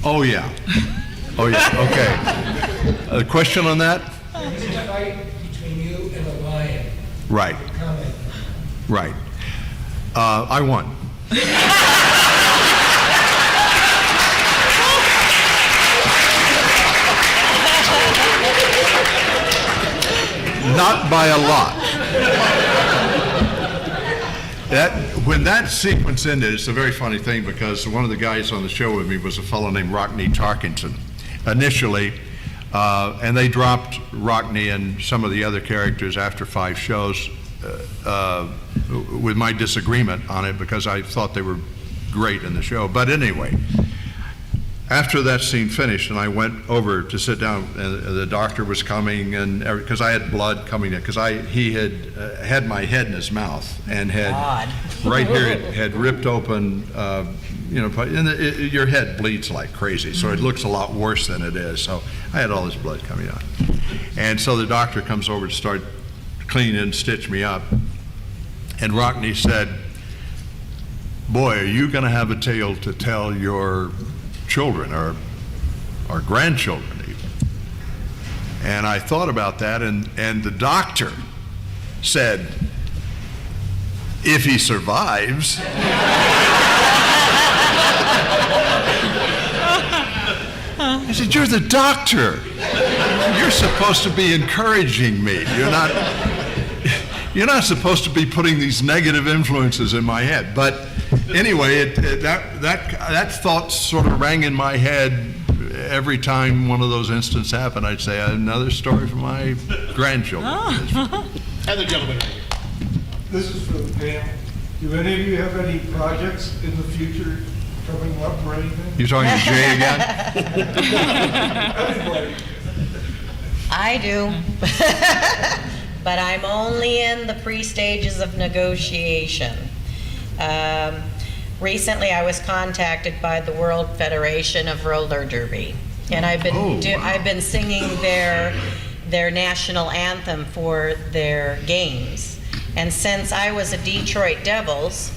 oh, yeah. Oh, yeah, okay. A question on that? There was a fight between you and a lion. Right, Comment. right. I won. Not by a lot. When that sequence ended, it's a very funny thing because one of the guys on the show with me was a fellow named Rockney Tarkington initially, and they dropped Rockney and some of the other characters after 5 shows with my disagreement on it because I thought they were great in the show. But anyway, after that scene finished and I went over to sit down, and the doctor was coming, and because I had blood coming in, because he had had my head in his mouth and had right here it had ripped open, and your head bleeds like crazy, so it looks a lot worse than it is. So I had all this blood coming out, and so the doctor comes over to start clean and stitch me up, and Rockney said, "Boy, are you going to have a tale to tell your children or grandchildren even?" And I thought about that, and the doctor said, "If he survives." I said, "You're the doctor. You're supposed to be encouraging me. You're not supposed to be putting these negative influences in my head." But anyway, that thought sort of rang in my head every time one of those instances happened. I'd say, another story for my grandchildren. And the gentleman right here. This is for the panel. Do any of you have any projects in the future coming up or anything? You talking to Jay again? Everybody. I do. But I'm only in the pre-stages of negotiation. Recently, I was contacted by the World Federation of Roller Derby, and I've been singing their national anthem for their games. And since I was a Detroit Devils,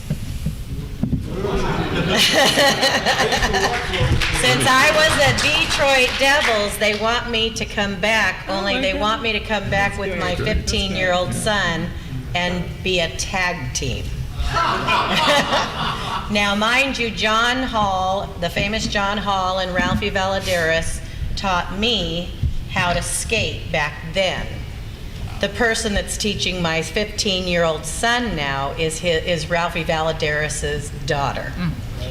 they want me to come back, only they want me to come back with my 15-year-old son and be a tag team. Now, mind you, John Hall, the famous John Hall and Ralphie Valadares taught me how to skate back then. The person that's teaching my 15-year-old son now is Ralphie Valadares' daughter.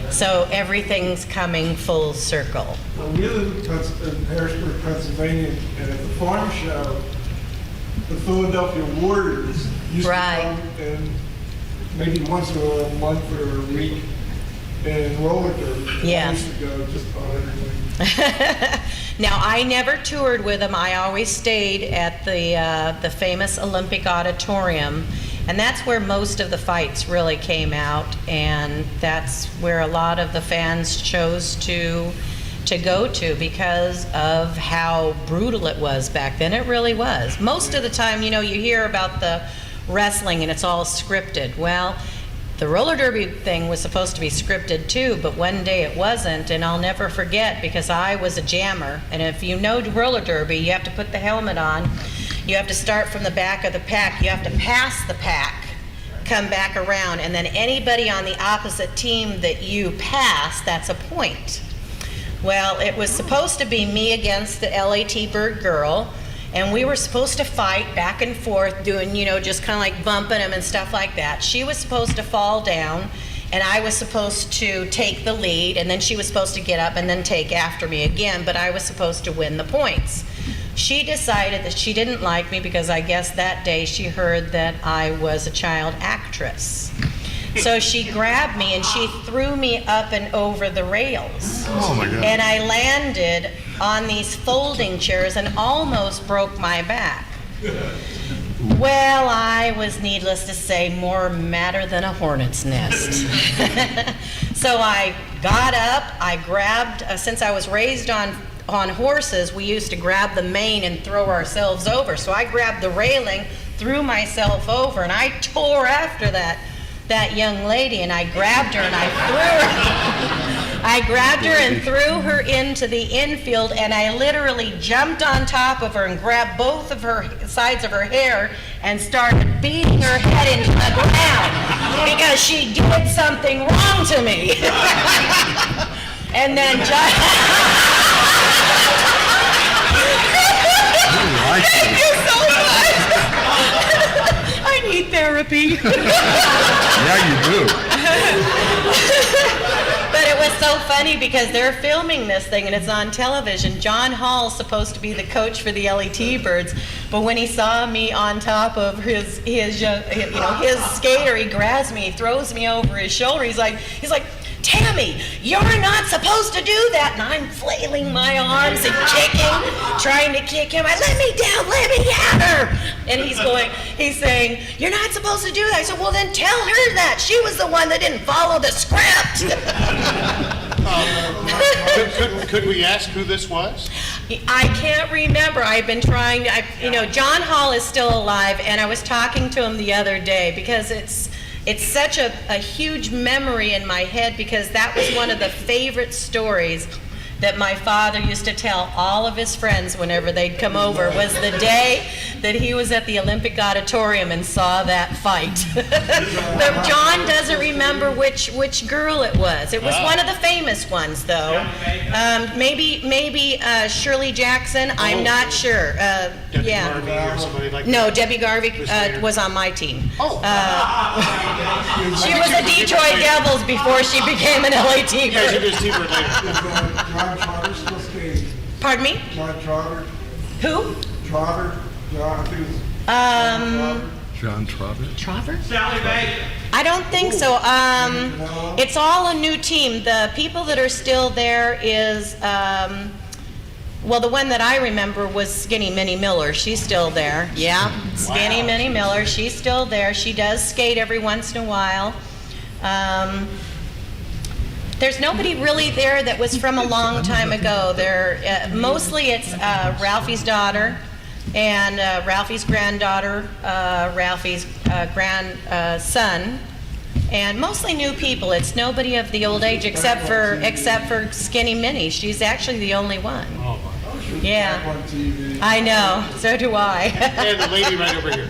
So everything's coming full circle. Well, we live in Harrisburg, Pennsylvania, and at the farm show, the Philadelphia Warriors used to come and maybe once a month or a week and roller derby. Yeah. I used to go just about everything. Now, I never toured with them. I always stayed at the famous Olympic Auditorium, and that's where most of the fights really came out, and that's where a lot of the fans chose to go to because of how brutal it was back then. It really was. Most of the time, you hear about the wrestling and it's all scripted. Well, the roller derby thing was supposed to be scripted too, but one day it wasn't, and I'll never forget because I was a jammer, and if you know roller derby, you have to put the helmet on, you have to start from the back of the pack, you have to pass the pack, come back around, and then anybody on the opposite team that you pass, that's a point. Well, it was supposed to be me against the LAT Bird Girl, and we were supposed to fight back and forth, doing, just kind of like bumping them and stuff like that. She was supposed to fall down, and I was supposed to take the lead, and then she was supposed to get up and then take after me again, but I was supposed to win the points. She decided that she didn't like me because I guess that day she heard that I was a child actress. So she grabbed me and she threw me up and over the rails. Oh, my God. And I landed on these folding chairs and almost broke my back. Well, I was, needless to say, more madder than a hornet's nest. So I got up, I grabbed, since I was raised on horses, we used to grab the mane and throw ourselves over. So I grabbed the railing, threw myself over, and I tore after that young lady, and I grabbed her and I grabbed her and threw her into the infield, and I literally jumped on top of her and grabbed both of her sides of her hair and started beating her head into the ground because she did something wrong to me. And then Thank you so much. I need therapy. Yeah, you do. But it was so funny because they're filming this thing and it's on television. John Hall's supposed to be the coach for the LET Birds, but when he saw me on top of his skater, he grabs me, he throws me over his shoulder. He's like, Tammy, you're not supposed to do that. And I'm flailing my arms and kicking, trying to kick him. Let me down, let me at her. And he's saying, you're not supposed to do that. I said, well, then tell her that. She was the one that didn't follow the script. Could we ask who this was? I can't remember. I've been trying, John Hall is still alive, and I was talking to him the other day because it's such a huge memory in my head because that was one of the favorite stories that my father used to tell all of his friends whenever they'd come over, was the day that he was at the Olympic Auditorium and saw that fight. But John doesn't remember which girl it was. It was one of the famous ones, though. Maybe Shirley Jackson. I'm not sure. Debbie Garvey or somebody like No, that? Debbie Garvey was on my team. She was the Detroit Devils before she became an LA Teamer. Yeah, she was Teamer later. John Trotter still skating? Pardon me? John Trotter? Who? Trotter? John, I think it was John Trotter? Trotter? Sally Bay. I don't think so. It's all a new team. The people that are still there is, the one that I remember was Skinny Minnie Miller. She's still there. Yeah, Skinny Minnie Miller. She's still there. She does skate every once in a while. There's nobody really there that was from a long time ago. Mostly it's Ralphie's daughter and Ralphie's granddaughter, Ralphie's grandson, and mostly new people. It's nobody of the old age except for Skinny Minnie. She's actually the only one. Yeah, I know. So do I. And the lady right over here.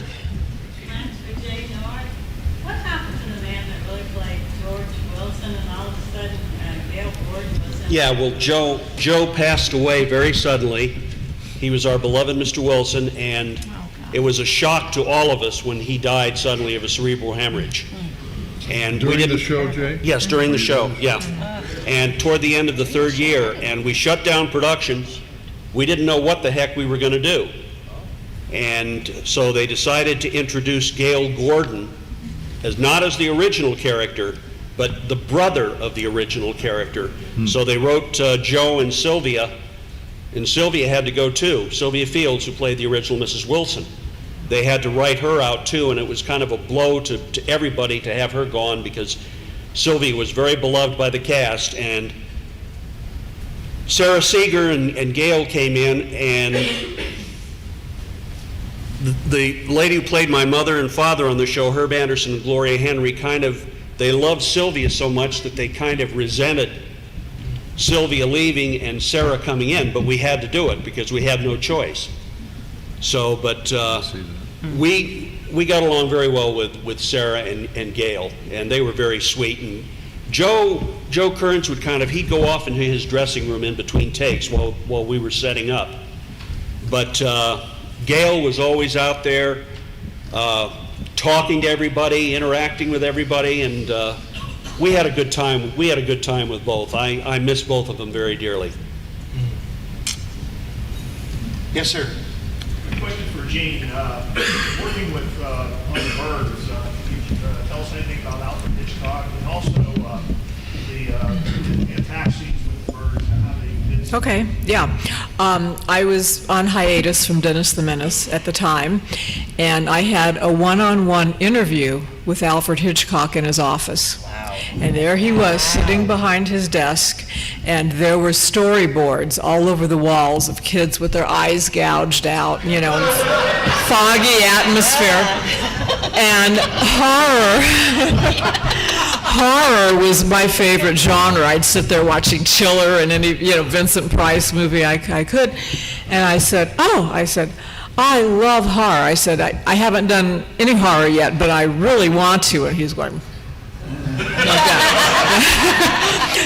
What happened to the man that really played George Wilson and all of a sudden Gail Gordon was in? Yeah, well, Joe passed away very suddenly. He was our beloved Mr. Wilson, and it was a shock to all of us when he died suddenly of a cerebral hemorrhage. And During the show, Jay? Yes, during the show, yeah. And toward the end of the third year, and we shut down production. We didn't know what the heck we were going to do. And so they decided to introduce Gail Gordon not as the original character, but the brother of the original character. So they wrote Joe and Sylvia had to go too. Sylvia Fields, who played the original Mrs. Wilson. They had to write her out too, and it was kind of a blow to everybody to have her gone because Sylvia was very beloved by the cast. And Sarah Seeger and Gail came in, and the lady who played my mother and father on the show, Herb Anderson and Gloria Henry, they loved Sylvia so much that they kind of resented Sylvia leaving and Sarah coming in, but we had to do it because we had no choice. So, but we got along very well with Sarah and Gail, and they were very sweet. And Joe Kearns would he'd go off into his dressing room in between takes while we were setting up. But Gail was always out there talking to everybody, interacting with everybody, and we had a good time. We had a good time with both. I miss both of them very dearly. Yes, sir. A question for Gene. Working with on the birds, you tell us anything about Alfred Hitchcock, and also the attack scenes with the birds and how they did. Okay, yeah. I was on hiatus from Dennis the Menace at the time, and I had a one-on-one interview with Alfred Hitchcock in his office. Wow. And there he was, sitting behind his desk, and there were storyboards all over the walls of kids with their eyes gouged out, you know, foggy atmosphere. And horror was my favorite genre. I'd sit there watching Chiller and any, Vincent Price movie I could. And I said, I love horror. I said, I haven't done any horror yet, but I really want to. And he's going, like that.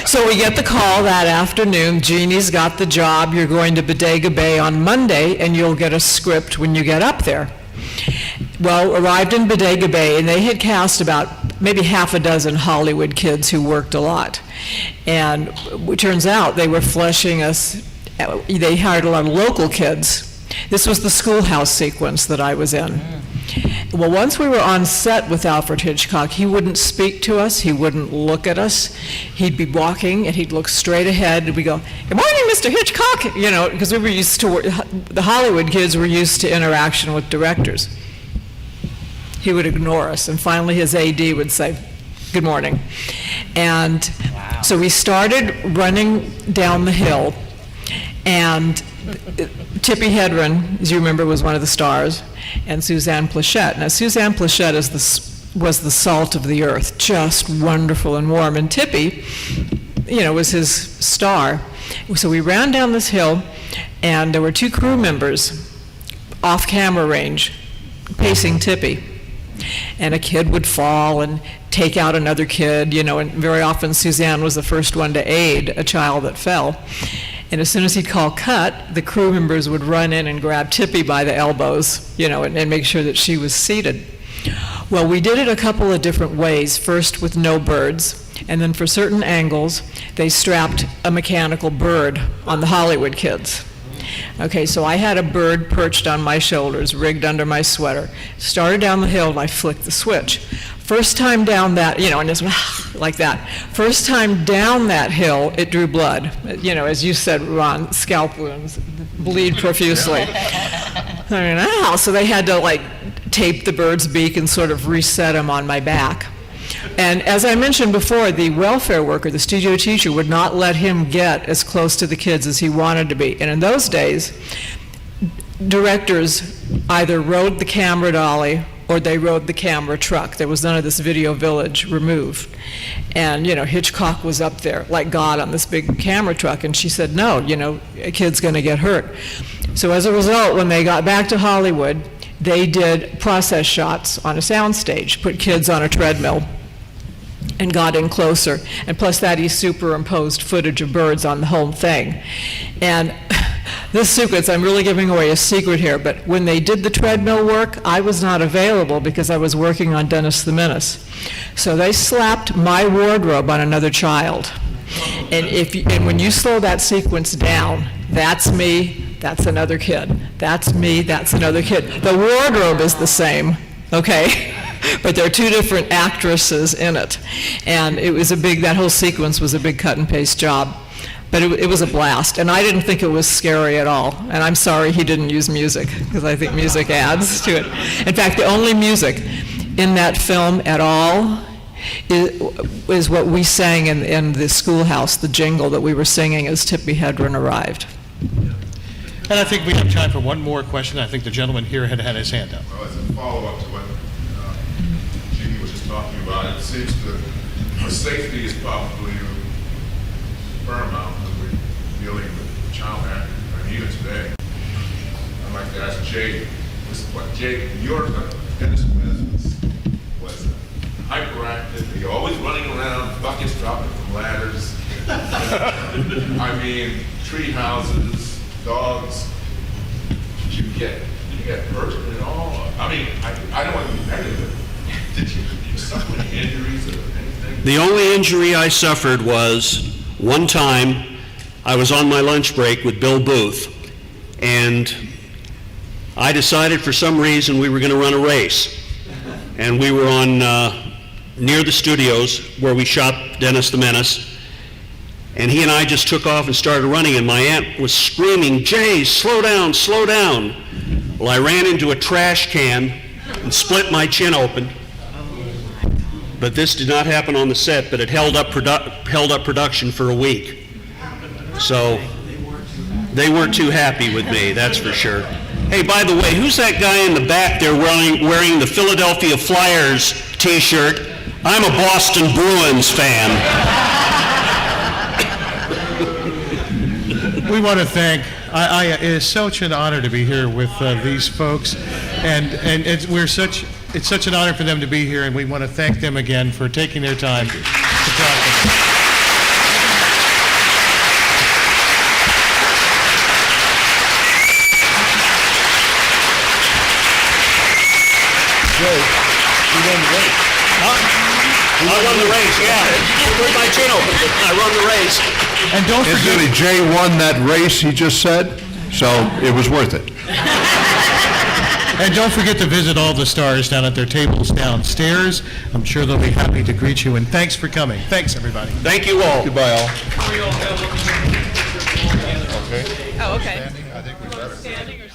So we get the call that afternoon. Jeannie's got the job. You're going to Bodega Bay on Monday, and you'll get a script when you get up there. Well, arrived in Bodega Bay, and they had cast about maybe half a dozen Hollywood kids who worked a lot. And it turns out they were fleshing us, they hired a lot of local kids. This was the schoolhouse sequence that I was in. Well, once we were on set with Alfred Hitchcock, he wouldn't speak to us, he wouldn't look at us. He'd be walking and he'd look straight ahead and we'd go, "Good morning, Mr. Hitchcock," because we were used to, the Hollywood kids were used to interaction with directors. He would ignore us, and finally his AD would say, "Good morning." And so we started running down the hill, and Tippi Hedren, as you remember, was one of the stars, and Suzanne Plachette. Now, Suzanne Plachette was the salt of the earth, just wonderful and warm, and Tippi, was his star. So we ran down this hill, and there were two crew members off camera range pacing Tippi. And a kid would fall and take out another kid, and very often Suzanne was the first one to aid a child that fell. And as soon as he'd call cut, the crew members would run in and grab Tippi by the elbows, and make sure that she was seated. Well, we did it a couple of different ways. First with no birds, and then for certain angles, they strapped a mechanical bird on the Hollywood kids. Okay, so I had a bird perched on my shoulders, rigged under my sweater. Started down the hill and I flicked the switch. First time down that, and it's like that. First time down that hill, it drew blood. As you said, Ron, scalp wounds bleed profusely. So they had to tape the bird's beak and sort of reset him on my back. And as I mentioned before, the welfare worker, the studio teacher, would not let him get as close to the kids as he wanted to be. And in those days, directors either rode the camera dolly or they rode the camera truck. There was none of this video village removed. And, Hitchcock was up there like God on this big camera truck, and she said, no, a kid's gonna get hurt. So as a result, when they got back to Hollywood, they did process shots on a soundstage, put kids on a treadmill, and got in closer. And plus that, he superimposed footage of birds on the whole thing. And this sequence, I'm really giving away a secret here, but when they did the treadmill work, I was not available because I was working on Dennis the Menace. So they slapped my wardrobe on another child. And when you slow that sequence down, that's me, that's another kid. That's me, that's another kid. The wardrobe is the same, okay? But there are two different actresses in it. And it was that whole sequence was a big cut and paste job. But it was a blast, and I didn't think it was scary at all. And I'm sorry he didn't use music, because I think music adds to it. In fact, the only music in that film at all is what we sang in the schoolhouse, the jingle that we were singing as Tippi Hedren arrived. And I think we have time for one more question. I think the gentleman here had his hand up. Well, as a follow-up to what Jeannie was just talking about, it seems that safety is probably paramount when we're dealing with child actors, and even today. I'd like to ask Jay, Jay, your Dennis Menace was hyperactive. You're always running around, buckets dropping from ladders. I mean, tree houses, dogs. Did you get hurt at all? I mean, I don't want to be negative, but did you suffer any injuries or anything? The only injury I suffered was one time I was on my lunch break with Bill Booth, and I decided for some reason we were going to run a race. and we were on near the studios where we shot Dennis the Menace. And he and I just took off and started running, and my aunt was screaming, "Jay, slow down, slow down." Well, I ran into a trash can and split my chin open. But this did not happen on the set, but it held up production for a week. So they weren't too happy with me, that's for sure. Hey, by the way, who's that guy in the back there wearing the Philadelphia Flyers t-shirt? I'm a Boston Bruins fan. We want to thank, it is such an honor to be here with these folks, and it's such an honor for them to be here, and we want to thank them again for taking their time to talk with us. Joe, you won the race. I won the race, yeah. Where's my chin open? I won the race. And don't forget, Incidentally, Jay won that race he just said, so it was worth it. And don't forget to visit all the stars down at their tables downstairs. I'm sure they'll be happy to greet you, and thanks for coming. Thanks, everybody. Thank you all. Goodbye, all. Oh, okay. I think we better. Standing or